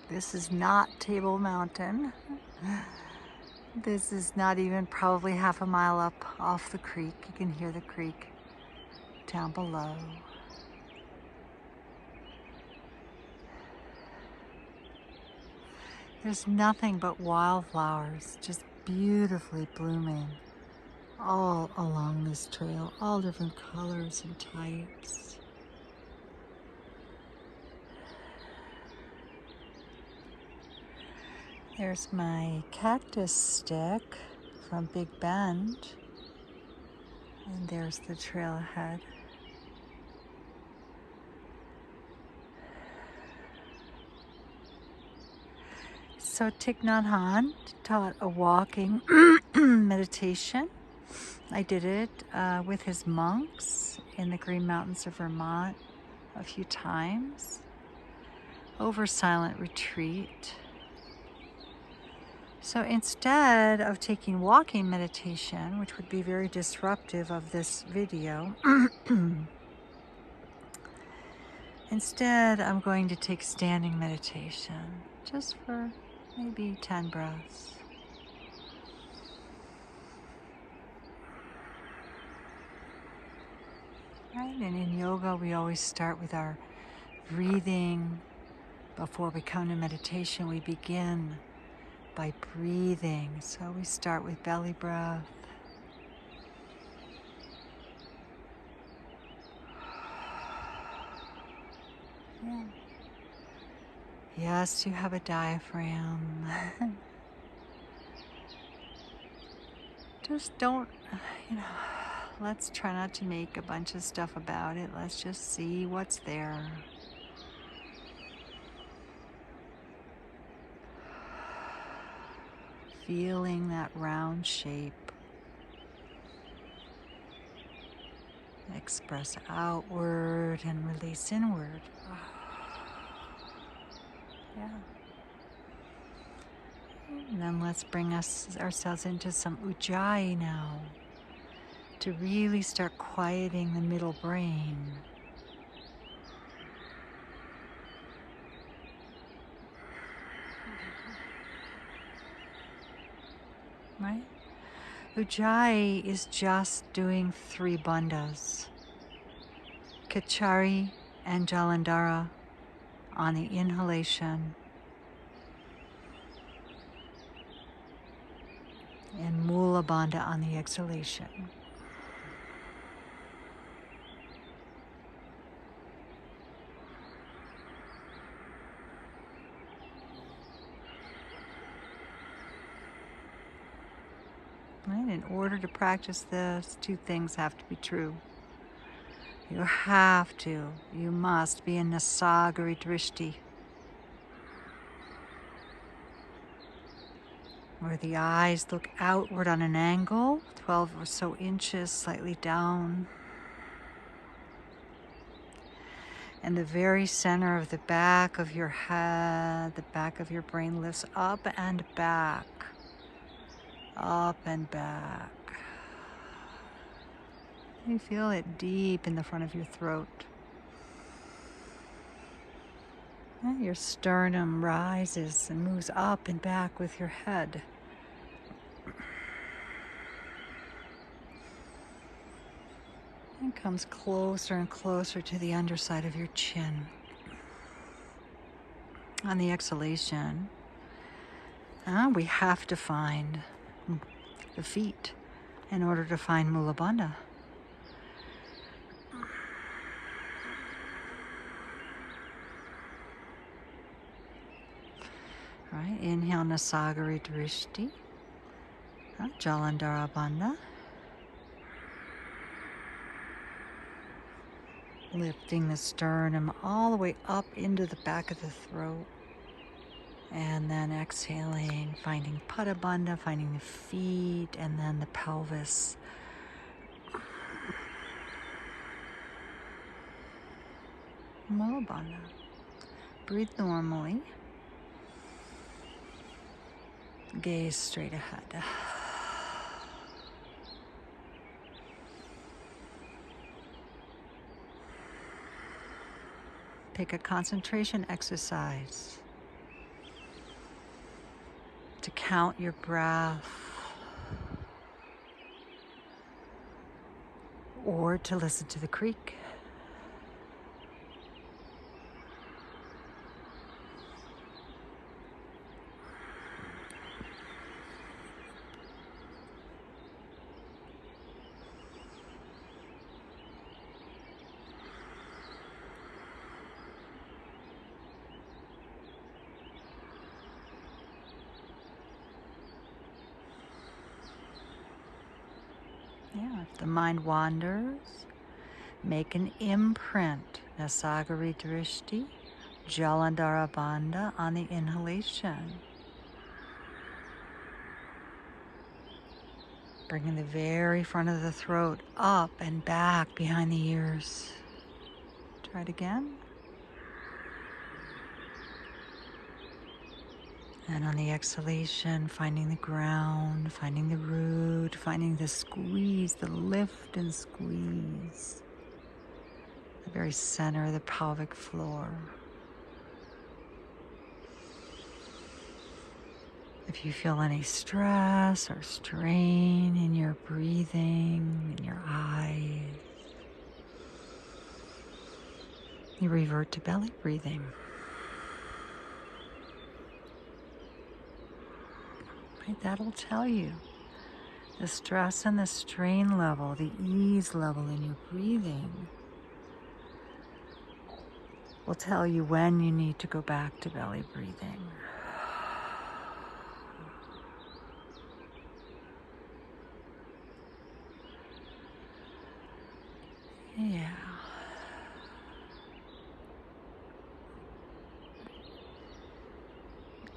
This is not Table Mountain. This is not even probably half a mile up off the creek. You can hear the creek down below. There's nothing but wildflowers just beautifully blooming all along this trail, all different colors and types. There's my cactus stick from Big Bend, and there's the trail ahead. So Thich Nhat Hanh taught a walking meditation. I did it with his monks in the Green Mountains of Vermont a few times over silent retreat. So instead of taking walking meditation, which would be very disruptive of this video, instead I'm going to take standing meditation just for maybe 10 breaths. Right? And in yoga, we always start with our breathing. Before we come to meditation, we begin by breathing. So we start with belly breath. Yeah. Yes, you have a diaphragm. Just don't, let's try not to make a bunch of stuff about it. Let's just see what's there. Feeling that round shape. Express outward and release inward. Yeah. And then let's bring ourselves into some ujjayi now to really start quieting the middle brain. Right? Ujjayi is just doing 3 bandhas. Kachari and Jalandhara on the inhalation, and Mula Bandha on the exhalation. Right? In order to practice this, 2 things have to be true. You must be in Nasagari Drishti, where the eyes look outward on an angle, 12 or so inches, slightly down. And the very center of the back of your head, the back of your brain lifts up and back, up and back. You feel it deep in the front of your throat. And your sternum rises and moves up and back with your head. And comes closer and closer to the underside of your chin. On the exhalation, we have to find the feet in order to find Mula Bandha. Right, inhale Nasagari Drishti, Jalandhara Bandha. Lifting the sternum all the way up into the back of the throat. And then exhaling, finding Pada Bandha, finding the feet, and then the pelvis. Mula Bandha. Breathe normally. Gaze straight ahead. Pick a concentration exercise. to count your breath or to listen to the creek. Yeah, if the mind wanders, make an imprint, Nasagari Drishti, Jalandhara Bandha, on the inhalation. Bringing the very front of the throat up and back behind the ears. Try it again. And on the exhalation, finding the ground, finding the root, finding the squeeze, the lift and squeeze. The very center of the pelvic floor. If you feel any stress or strain in your breathing, in your eyes, you revert to belly breathing. Right, that'll tell you the stress and the strain level, the ease level in your breathing will tell you when you need to go back to belly breathing. Yeah.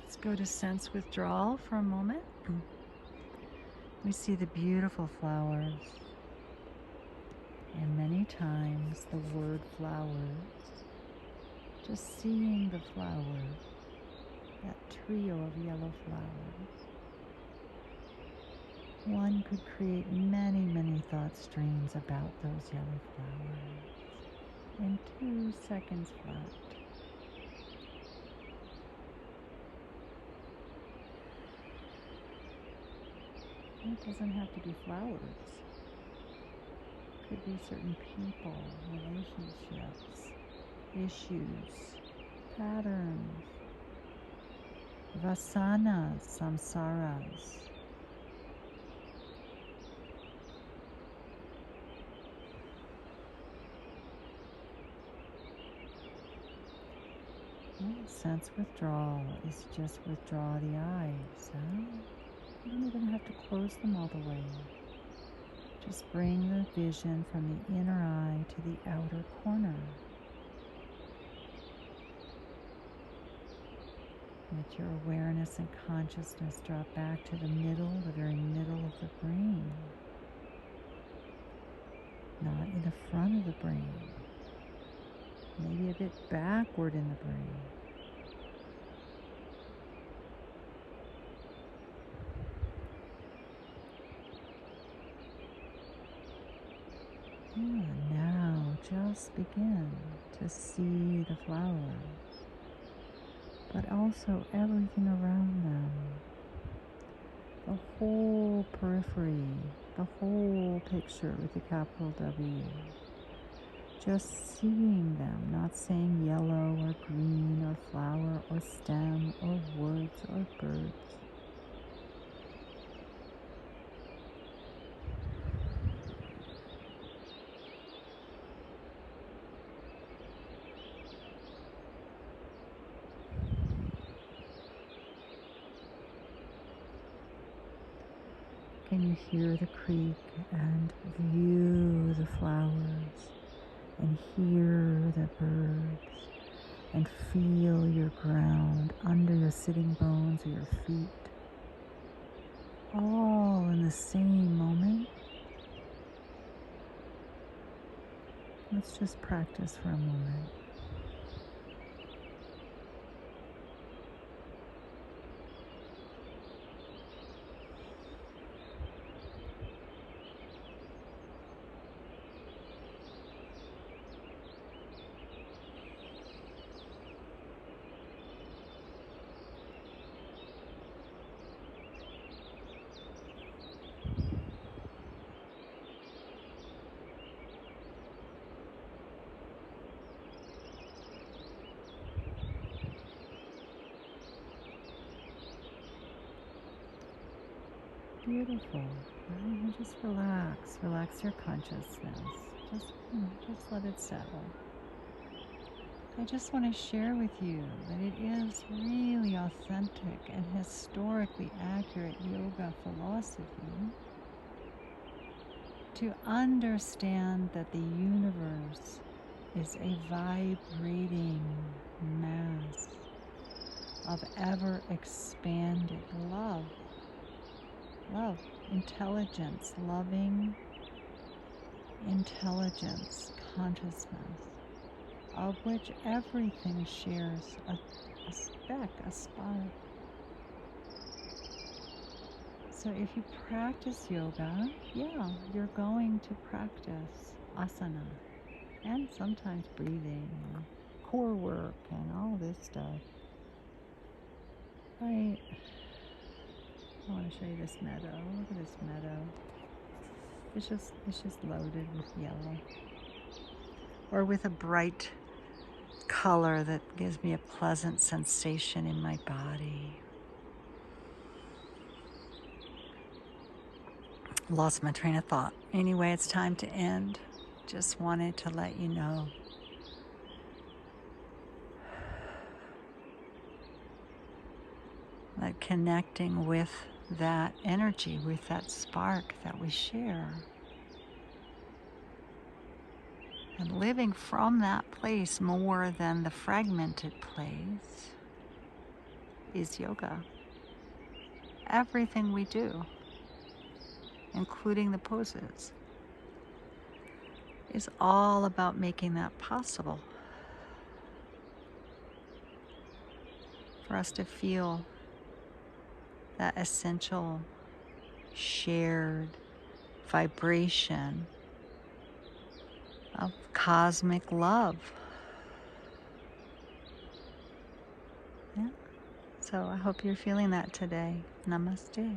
Let's go to sense withdrawal for a moment. We see the beautiful flowers, and many times the word flowers, just seeing the flowers, that trio of yellow flowers, one could create many, many thought streams about those yellow flowers in 2 seconds flat. It doesn't have to be flowers. It could be certain people, relationships, issues, patterns, vasanas, samsaras. Sense withdrawal is just withdraw the eyes. Huh? You don't even have to close them all the way. Just bring the vision from the inner eye to the outer corner. Let your awareness and consciousness drop back to the middle, the very middle of the brain. Not in the front of the brain. Maybe a bit backward in the brain. Now just begin to see the flowers, but also everything around them. The whole periphery, the whole picture with the capital W. Just seeing them, not saying yellow or green or flower or stem or woods or birds. Can you hear the creek and view the flowers and hear the birds and feel your ground under your sitting bones or your feet, all in the same moment? Let's just practice for a moment. Beautiful. Right? Just relax. Relax your consciousness. Just let it settle. I just want to share with you that it is really authentic and historically accurate yoga philosophy to understand that the universe is a vibrating mass of ever expanding love, intelligence, loving intelligence, consciousness, of which everything shares a speck, a spot. So if you practice yoga, yeah, you're going to practice asana and sometimes breathing and core work and all this stuff. Right. I want to show you this meadow. Look at this meadow. It's just loaded with yellow. Or with a bright color that gives me a pleasant sensation in my body. Lost my train of thought. Anyway, it's time to end. Just wanted to let you know that connecting with that energy, with that spark that we share, and living from that place more than the fragmented place is yoga. Everything we do, including the poses, is all about making that possible. For us to feel that essential shared vibration of cosmic love. Yeah. So I hope you're feeling that today. Namaste.